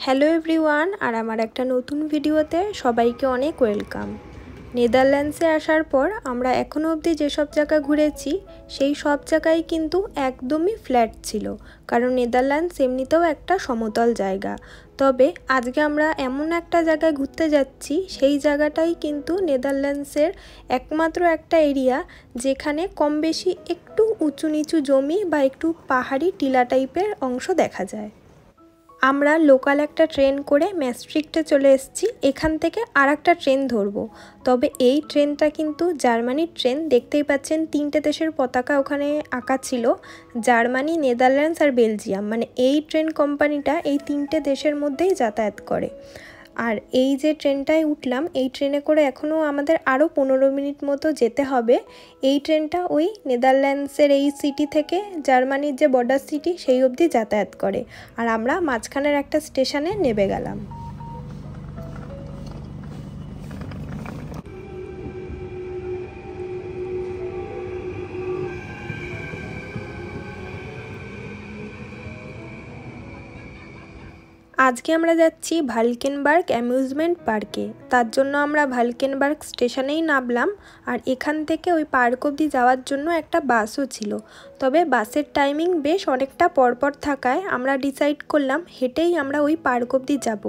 Hello everyone, আর আমার একটা নতুন ভিডিওতে সবাইকে অনেক ওয়েলকাম। নেদারল্যান্ডসে আসার পর আমরা এখনও অবধি যেসব জায়গা ঘুরেছি সেই সব জায়গায় কিন্তু একদমই ফ্ল্যাট ছিল, কারণ নেদারল্যান্ডস এমনিতেও একটা সমতল জায়গা। তবে আজকে আমরা এমন একটা জায়গায় ঘুরতে যাচ্ছি, সেই জায়গাটাই কিন্তু নেদারল্যান্ডসের একমাত্র একটা এরিয়া যেখানে কম বেশি একটু উঁচু নিচু জমি বা একটু পাহাড়ি টিলা টাইপের অংশ দেখা যায়। আমরা লোকাল একটা ট্রেন করে ম্যাস্ট্রিক্টে চলে এসেছি, এখান থেকে আর একটা ট্রেন ধরবো। তবে এই ট্রেনটা কিন্তু জার্মানির ট্রেন, দেখতেই পাচ্ছেন তিনটে দেশের পতাকা ওখানে আঁকা ছিল, জার্মানি, নেদারল্যান্ডস আর বেলজিয়াম। মানে এই ট্রেন কোম্পানিটা এই তিনটে দেশের মধ্যেই যাতায়াত করে। আর এই যে ট্রেনটায় উঠলাম, এই ট্রেনে করে এখনও আমাদের আরও 15 মিনিট মতো যেতে হবে। এই ট্রেনটা ওই নেদারল্যান্ডসের এই সিটি থেকে জার্মানির যে বর্ডার সিটি সেই অবধি যাতায়াত করে। আর আমরা মাঝখানের একটা স্টেশনে নেমে গেলাম। আজকে আমরা যাচ্ছি ভালকেনবার্গ অ্যামিউজমেন্ট পার্কে। তার জন্য আমরা ভালকেনবার্গ স্টেশনেই নামলাম, আর এখান থেকে ওই পার্ক অবধি যাওয়ার জন্য একটা বাসও ছিল। তবে বাসের টাইমিং বেশ অনেকটা পরপর থাকায় আমরা ডিসাইড করলাম হেঁটেই আমরা ওই পার্ক অবধি যাব।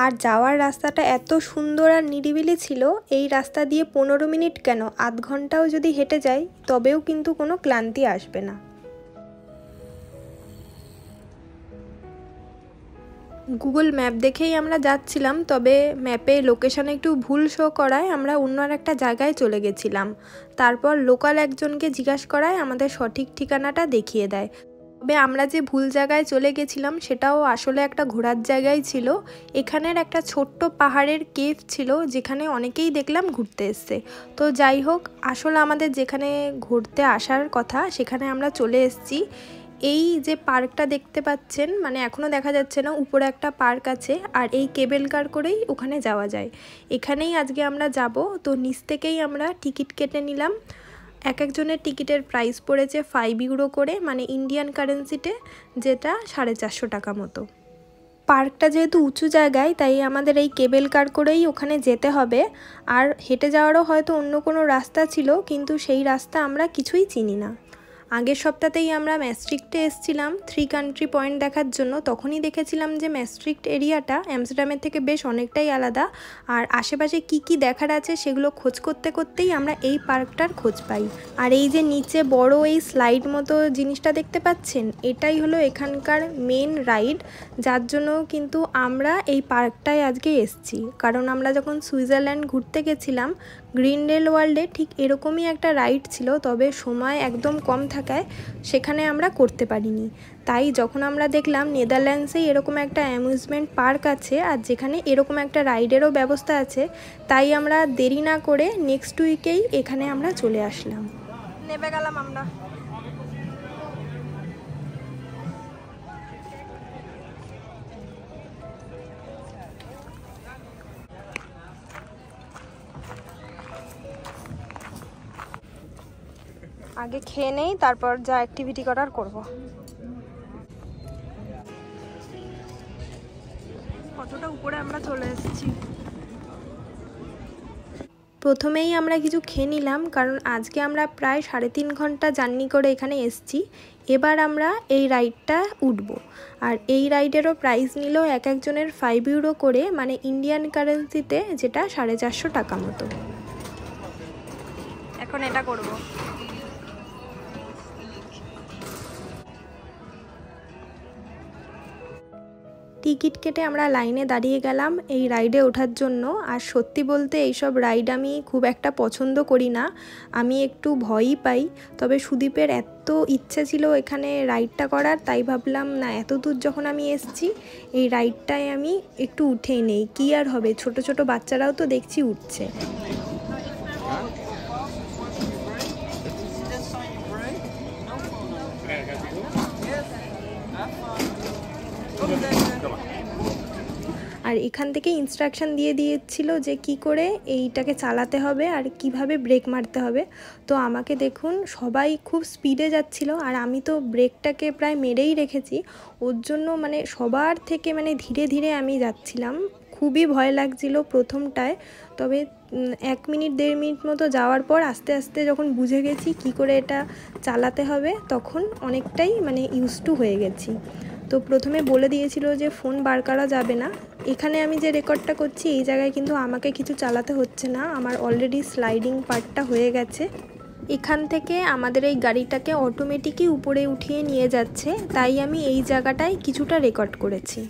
আর যাওয়ার রাস্তাটা এত সুন্দর আর নিরিবিলি ছিল, এই রাস্তা দিয়ে 15 মিনিট কেন, আধ ঘন্টাও যদি হেঁটে যাই তবেও কিন্তু কোনো ক্লান্তি আসবে না। গুগল ম্যাপ দেখেই আমরা যাচ্ছিলাম, তবে ম্যাপে লোকেশান একটু ভুল শো করায় আমরা অন্য আর একটা জায়গায় চলে গেছিলাম। তারপর লোকাল একজনকে জিজ্ঞাসা করায় আমাদের সঠিক ঠিকানাটা দেখিয়ে দেয়। তবে আমরা যে ভুল জায়গায় চলে গেছিলাম সেটাও আসলে একটা ঘোরার জায়গায় ছিল। এখানের একটা ছোট্ট পাহাড়ের কেভ ছিল যেখানে অনেকেই দেখলাম ঘুরতে এসছে। তো যাই হোক, আসলে আমাদের যেখানে ঘুরতে আসার কথা সেখানে আমরা চলে এসেছি। এই যে পার্কটা দেখতে পাচ্ছেন, মানে এখনও দেখা যাচ্ছে না, উপরে একটা পার্ক আছে আর এই কেবেল কার করেই ওখানে যাওয়া যায়। এখানেই আজকে আমরা যাব। তো নিচ থেকেই আমরা টিকিট কেটে নিলাম। এক একজনের টিকিটের প্রাইস পড়েছে 5 ইউরো করে, মানে ইন্ডিয়ান কারেন্সিতে, যেটা 450 টাকা মতো। পার্কটা যেহেতু উঁচু জায়গায় তাই আমাদের এই কেবেল কার করেই ওখানে যেতে হবে। আর হেঁটে যাওয়ারও হয়তো অন্য কোনো রাস্তা ছিল, কিন্তু সেই রাস্তা আমরা কিছুই চিনি না। আগের সপ্তাহতেই আমরা ম্যাস্ট্রিক্টে এসেছিলাম 3 কান্ট্রি পয়েন্ট দেখার জন্য। তখনই দেখেছিলাম যে ম্যাস্ট্রিক্ট এরিয়াটা অ্যামস্টারডামের থেকে বেশ অনেকটাই আলাদা, আর আশেপাশে কি কি দেখার আছে সেগুলো খোঁজ করতে করতেই আমরা এই পার্কটার খোঁজ পাই। আর এই যে নিচে বড় এই স্লাইড মতো জিনিসটা দেখতে পাচ্ছেন, এটাই হলো এখানকার মেন রাইড, যার জন্য কিন্তু আমরা এই পার্কটায় আজকে এসেছি। কারণ আমরা যখন সুইজারল্যান্ড ঘুরতে গেছিলাম, গ্রিনডেল ওয়ার্ল্ডে ঠিক এরকমই একটা রাইড ছিল, তবে সময় একদম কম থাকায় সেখানে আমরা করতে পারিনি। তাই যখন আমরা দেখলাম নেদারল্যান্ডসেই এরকম একটা অ্যামিউজমেন্ট পার্ক আছে আর যেখানে এরকম একটা রাইডেরও ব্যবস্থা আছে, তাই আমরা দেরি না করে নেক্সট উইকেই এখানে আমরা চলে আসলাম। নেমে গেলাম আমরা। আগে খেয়ে নেই, তারপর যা অ্যাক্টিভিটি করার করব। কতটা উপরে আমরা চলে এসেছি। প্রথমেই আমরা কিছু খেয়ে নিলাম, কারণ আজকে আমরা প্রায় 3.5 ঘন্টা জার্নি করে এখানে এসেছি। এবার আমরা এই রাইডটা উঠব। আর এই রাইডেরও প্রাইস নিল এক একজনের 5 ইউরো করে, মানে ইন্ডিয়ান কারেন্সিতে যেটা 450 টাকা মতো। এখন এটা করব। টিকিট কেটে আমরা লাইনে দাঁড়িয়ে গেলাম এই রাইডে ওঠার জন্য। আর সত্যি বলতে এইসব রাইড আমি খুব একটা পছন্দ করি না, আমি একটু ভয়ই পাই। তবে সুদীপের এত ইচ্ছে ছিল এখানে রাইডটা করার, তাই ভাবলাম না, এত দূর যখন আমি এসেছি এই রাইডটায় আমি একটু উঠেই নেই, কী আর হবে, ছোট ছোট বাচ্চারাও তো দেখছি উঠছে। আর এখান থেকে ইনস্ট্রাকশন দিয়ে দিয়েছিল যে কি করে এইটাকে চালাতে হবে আর কিভাবে ব্রেক মারতে হবে। তো আমাকে দেখুন সবাই খুব স্পিডে যাচ্ছিল আর আমি তো ব্রেকটাকে প্রায় মেরেই রেখেছি, ওর জন্য মানে সবার থেকে মানে ধীরে ধীরে আমি যাচ্ছিলাম। খুবই ভয় লাগছিল প্রথমটায়, তবে 1 মিনিট 1.5 মিনিট মতো যাওয়ার পর আস্তে আস্তে যখন বুঝে গেছি কি করে এটা চালাতে হবে তখন অনেকটাই মানে ইউজ টু হয়ে গেছি। তো প্রথমে বলে দিয়েছিল যে ফোন বার করা যাবে না। এখানে আমি যে রেকর্ডটা করছি এই জায়গায় কিন্তু আমাকে কিছু চালাতে হচ্ছে না, আমার অলরেডি স্লাইডিং পার্টটা হয়ে গেছে। এখান থেকে আমাদের এই গাড়িটাকে অটোমেটিকই উপরে উঠিয়ে নিয়ে যাচ্ছে, তাই আমি এই জায়গাটায় কিছুটা রেকর্ড করেছি।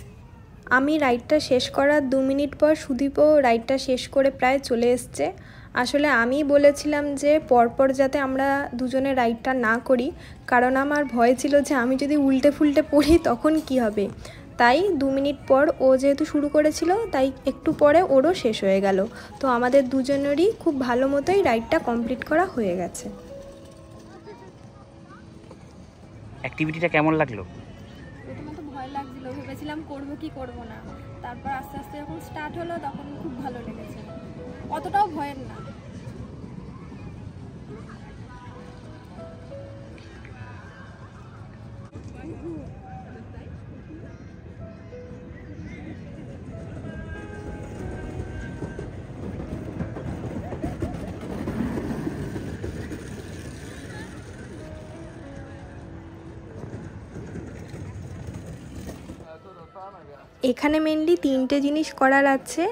আমি রাইডটা শেষ করার 2 মিনিট পর সুদীপও রাইডটা শেষ করে প্রায় চলে এসছে। আসলে আমি বলেছিলাম যে পরপর যাতে আমরা দুজনে রাইডটা না করি, কারণ আমার ভয় ছিল যে আমি যদি উল্টে ফুলটে পড়ি তখন কি হবে। তাই 2 মিনিট পর ও যেহেতু শুরু করেছিল তাই একটু পরে ওরও শেষ হয়ে গেল। তো আমাদের দুজনেরই খুব ভালো মতোই রাইডটা কমপ্লিট করা হয়ে গেছে। অ্যাক্টিভিটিটা কেমন লাগলো? প্রথমে তো ভয় লাগছিল, ভেবেছিলাম করবো কি করবো না, তারপর আস্তে আস্তে যখন স্টার্ট হলো তখন খুব ভালো লেগেছে, অতটাও ভয়ের না। এখানে মেনলি 3টে জিনিস করার আছে,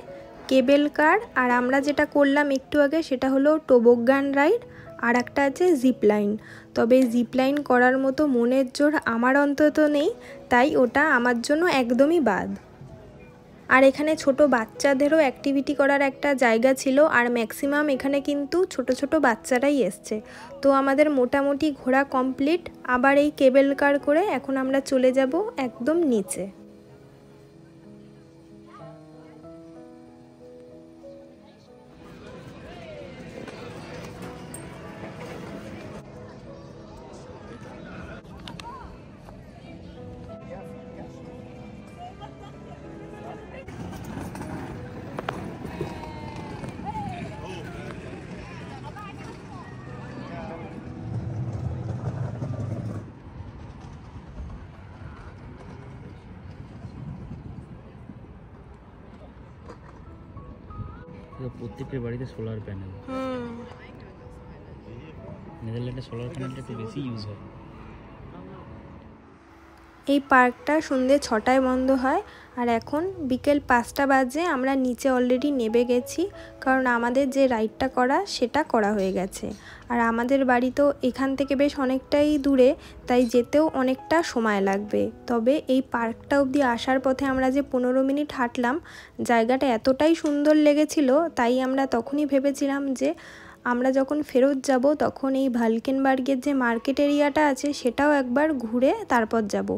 কেবেল কার, আর আমরা যেটা করলাম একটু আগে সেটা হলো টোবোগান রাইড, আর একটা আছে জিপ লাইন। তবে জিপ লাইন করার মতো মনের জোর আমার অন্তত নেই, তাই ওটা আমার জন্য একদমই বাদ। আর এখানে ছোট বাচ্চাদেরও অ্যাক্টিভিটি করার একটা জায়গা ছিল, আর ম্যাক্সিমাম এখানে কিন্তু ছোট ছোট বাচ্চারাই এসছে। তো আমাদের মোটামুটি ঘোরা কমপ্লিট। আবার এই কেবেল কার করে এখন আমরা চলে যাব একদম নিচে। প্রত্যেকের বাড়িতে সোলার প্যানেল। নেদারল্যান্ডে সোলার প্যানেলটা একটু বেশি ইউজ হয়। এই পার্কটা সন্ধ্যে 6টায় বন্ধ হয়, আর এখন বিকেল 5টা বাজে। আমরা নিচে অলরেডি নেমে গেছি, কারণ আমাদের যে রাইডটা করা সেটা করা হয়ে গেছে। আর আমাদের বাড়ি তো এখান থেকে বেশ অনেকটাই দূরে, তাই যেতেও অনেকটা সময় লাগবে। তবে এই পার্কটা অবধি আসার পথে আমরা যে 15 মিনিট হাঁটলাম, জায়গাটা এতটাই সুন্দর লেগেছিল, তাই আমরা তখনই ভেবেছিলাম যে আমরা যখন ফেরত যাব তখন এই ভালকেনবার্গের যে মার্কেট এরিয়াটা আছে সেটাও একবার ঘুরে তারপর যাব।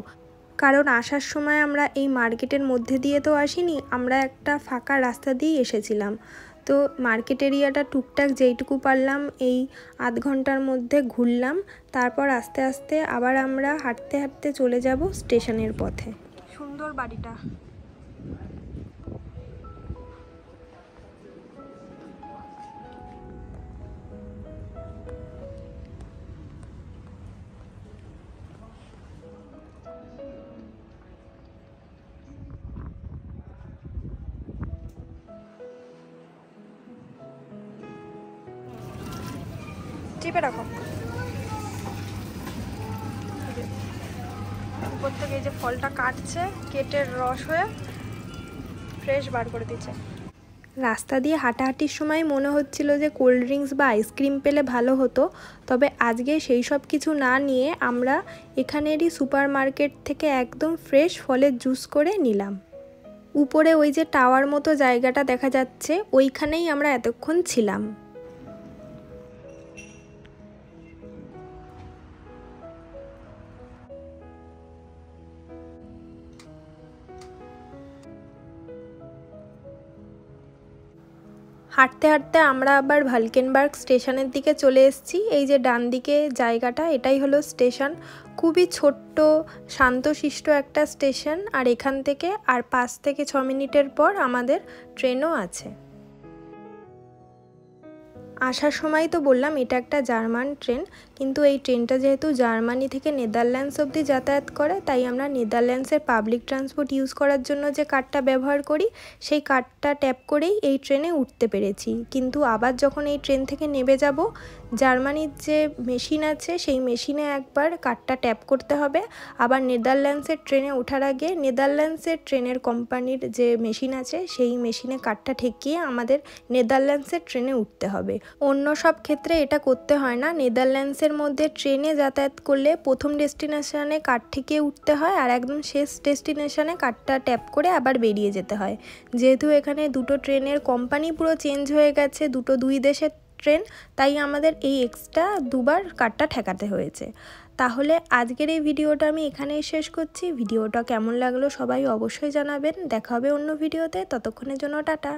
কারণ আসার সময় আমরা এই মার্কেটের মধ্যে দিয়ে তো আসিনি, আমরা একটা ফাঁকা রাস্তা দিয়েই এসেছিলাম। তো মার্কেট এরিয়াটা টুকটাক যেইটুকু পারলাম এই আধ ঘন্টার মধ্যে ঘুরলাম। তারপর আস্তে আস্তে আবার আমরা হাঁটতে হাঁটতে চলে যাব স্টেশনের পথে। সুন্দর বাড়িটা। চেপে রাখো। উপর থেকে এই যে ফলটা কাটছে, কেটে রস হয়ে ফ্রেশ বার করে দিচ্ছে। রাস্তা দিয়ে হাঁটাহাঁটির সময় মনে হচ্ছিল যে কোল্ড ড্রিঙ্কস বা আইসক্রিম পেলে ভালো হতো, তবে আজকে সেই সব কিছু না নিয়ে আমরা এখানেরই সুপার মার্কেট থেকে একদম ফ্রেশ ফলের জুস করে নিলাম। উপরে ওই যে টাওয়ার মতো জায়গাটা দেখা যাচ্ছে, ওইখানেই আমরা এতক্ষণ ছিলাম। হাঁটতে হাঁটতে আমরা আবার ভালকেনবার্গ স্টেশনের দিকে চলে এসেছি। এই যে ডান দিকে জায়গাটা, এটাই হলো স্টেশন। খুবই ছোট্ট শান্তশিষ্ট একটা স্টেশন, আর এখান থেকে আর 5 থেকে 6 মিনিটের পর আমাদের ট্রেনও আছে। আসার সময় তো বললাম এটা একটা জার্মান ট্রেন, কিন্তু এই ট্রেনটা যেহেতু জার্মানি থেকে নেদারল্যান্ডস অবধি যাতায়াত করে, তাই আমরা নেদারল্যান্ডসের পাবলিক ট্রান্সপোর্ট ইউজ করার জন্য যে কার্ডটা ব্যবহার করি সেই কার্ডটা ট্যাপ করেই এই ট্রেনে উঠতে পেরেছি। কিন্তু আবার যখন এই ট্রেন থেকে নেমে যাব, জার্মানির যে মেশিন আছে সেই মেশিনে একবার কার্ডটা ট্যাপ করতে হবে। আবার নেদারল্যান্ডসের ট্রেনে ওঠার আগে নেদারল্যান্ডসের ট্রেনের কোম্পানির যে মেশিন আছে সেই মেশিনে কার্ডটা ঠেকিয়ে আমাদের নেদারল্যান্ডসের ট্রেনে উঠতে হবে। অন্য সব ক্ষেত্রে এটা করতে হয় না। নেদারল্যান্ডসের মধ্যে ট্রেনে যাতায়াত করলে প্রথম ডেস্টিনেশনে কার্ড ঠেকিয়ে উঠতে হয়, আর একদম শেষ ডেস্টিনেশনে কার্ডটা ট্যাপ করে আবার বেরিয়ে যেতে হয়। যেহেতু এখানে দুটো ট্রেনের কোম্পানি পুরো চেঞ্জ হয়ে গেছে, দুই দেশের ট্রেন, তাই আমাদের এই এক্সট্রা দুবার কার্ডটা ঠেকাতে হয়েছে। তাহলে আজকের এই ভিডিওটা আমি এখানেই শেষ করছি। ভিডিওটা কেমন লাগলো সবাই অবশ্যই জানাবেন। দেখা হবে অন্য ভিডিওতে, ততক্ষণের জন্য টাটা।